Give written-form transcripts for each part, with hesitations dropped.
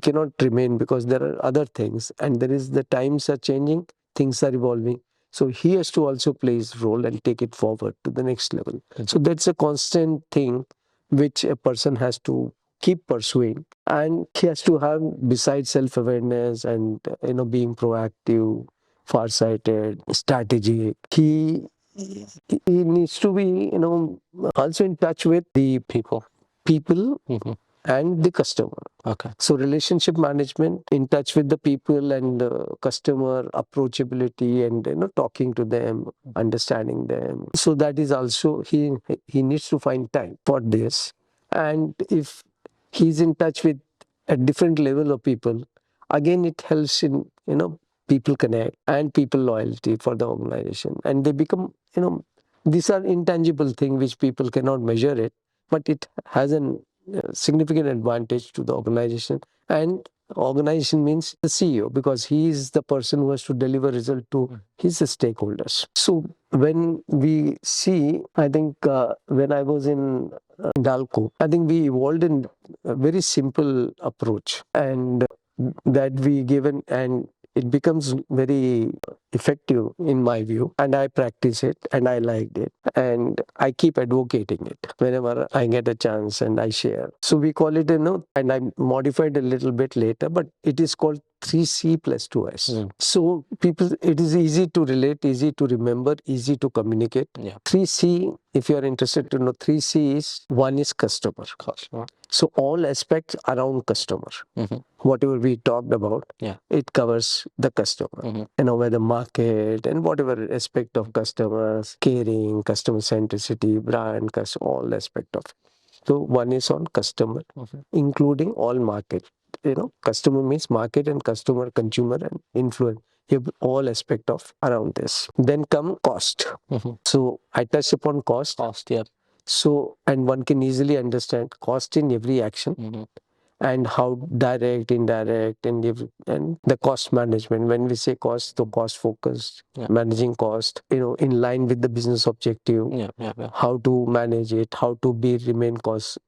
he cannot remain because there are other things, and there is the times are changing, things are evolving. So he has to also play his role and take it forward to the next level. So that's a constant thing which a person has to keep pursuing, and he has to have, besides self-awareness and being proactive, far-sighted, strategic, he needs to be also in touch with the people and the customer. Okay. So relationship management, in touch with the people and customer approachability, and talking to them, understanding them. So that is also, he needs to find time for this. And if he's in touch with a different level of people, again it helps in people connect and people loyalty for the organization, and they become these are intangible things which people cannot measure it, but it has an significant advantage to the organization. And organization means the CEO, because he is the person who has to deliver result to his stakeholders. So when we see, I think when I was in Dalco, I think we evolved in a very simple approach, and that we given, and it becomes very effective in my view, and I practice it and I liked it, and I keep advocating it whenever I get a chance, and I share. So we call it and I modified a little bit later, but it is called 3C+2S. So people, it is easy to relate, easy to remember, easy to communicate. 3C, if you are interested to know, 3C is, one is customer. So all aspects around customer, whatever we talked about, it covers the customer. Where the market and whatever aspect of customers, caring, customer centricity, brand, all aspect of it. So one is on customer, including all market. Customer means market and customer, consumer and influence. You have all aspect of around this. Then come cost. So I touched upon cost. So, and one can easily understand cost in every action, and how direct, indirect, and the cost management. When we say cost, the cost focused, managing cost, in line with the business objective, how to manage it, how to remain cost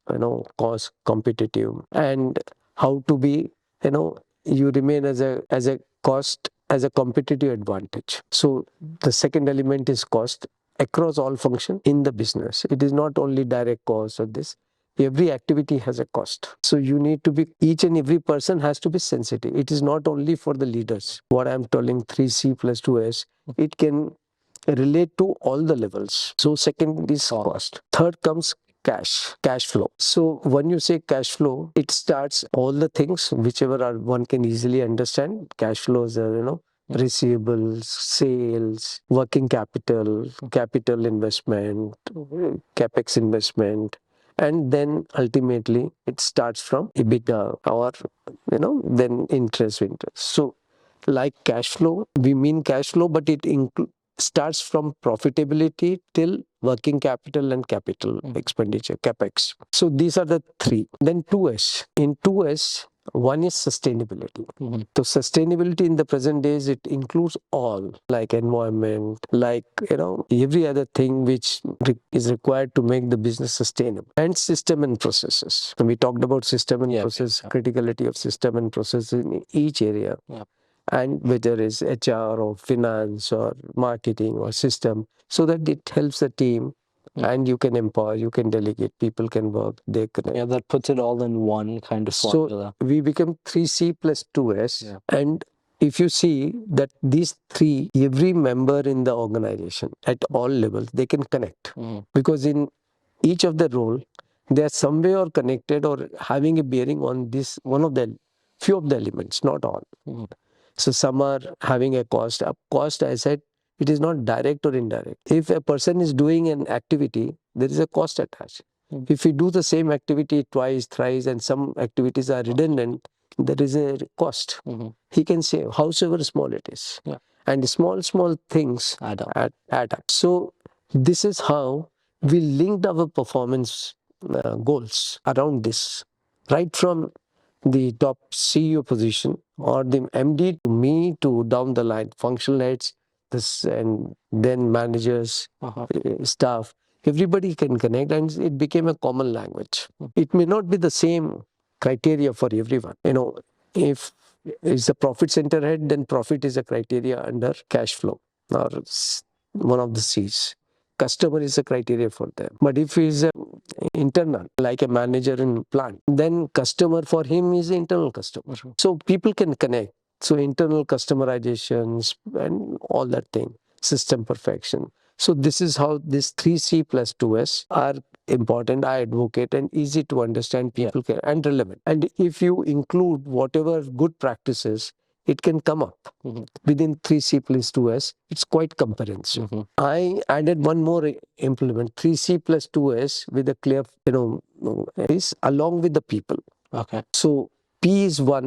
competitive, and how to be, you remain as a cost, as a competitive advantage. So the second element is cost across all function in the business. It is not only direct cost or this. Every activity has a cost. So you need to be, each and every person has to be sensitive. It is not only for the leaders. What I'm telling 3C+2S, it can relate to all the levels. So second is cost. Third comes cash flow. So when you say cash flow, it starts all the things, whichever are one can easily understand. Cash flows are, receivables, sales, working capital, capital investment, capex investment, and then ultimately it starts from EBITDA, or then interest. So like cash flow, we mean cash flow, but it starts from profitability till working capital and capital expenditure, capex. So these are the three. Then 2S. In 2S, one is sustainability. So sustainability in the present days, it includes all, like environment, like every other thing which is required to make the business sustainable, and system and processes. And we talked about system and process, criticality of system and process in each area. And whether it's HR or finance or marketing or system, so that it helps the team. And you can empower, you can delegate, people can work, they connect. Yeah, that puts it all in one kind of formula. So we become 3C+2S. And if you see that these three, every member in the organization at all levels, they can connect. Because in each of the role, they are some way or connected or having a bearing on this, one of the few of the elements, not all. So some are having a cost. A cost, I said, it is not direct or indirect. If a person is doing an activity, there is a cost attached. If we do the same activity twice, thrice, and some activities are redundant, there is a cost. He can save, however small it is. And small things add up. So this is how we linked our performance goals around this, right from the top CEO position or the MD to me to down the line, functional heads, this, and then managers, staff. Everybody can connect, and it became a common language. It may not be the same criteria for everyone. If it's a profit center head, then profit is a criteria under cash flow or one of the C's. Customer is a criteria for them. But if he's internal, like a manager in plant, then customer for him is internal customer. So people can connect. So internal customerizations and all that thing, system perfection. So this is how this 3C plus 2S are important. I advocate and easy to understand, people can, and relevant. And if you include whatever good practices, it can come up within 3C plus 2S. It's quite comprehensive. I added one more implement, 3C plus 2S, with a clear, is along with the people. Okay. So P is one.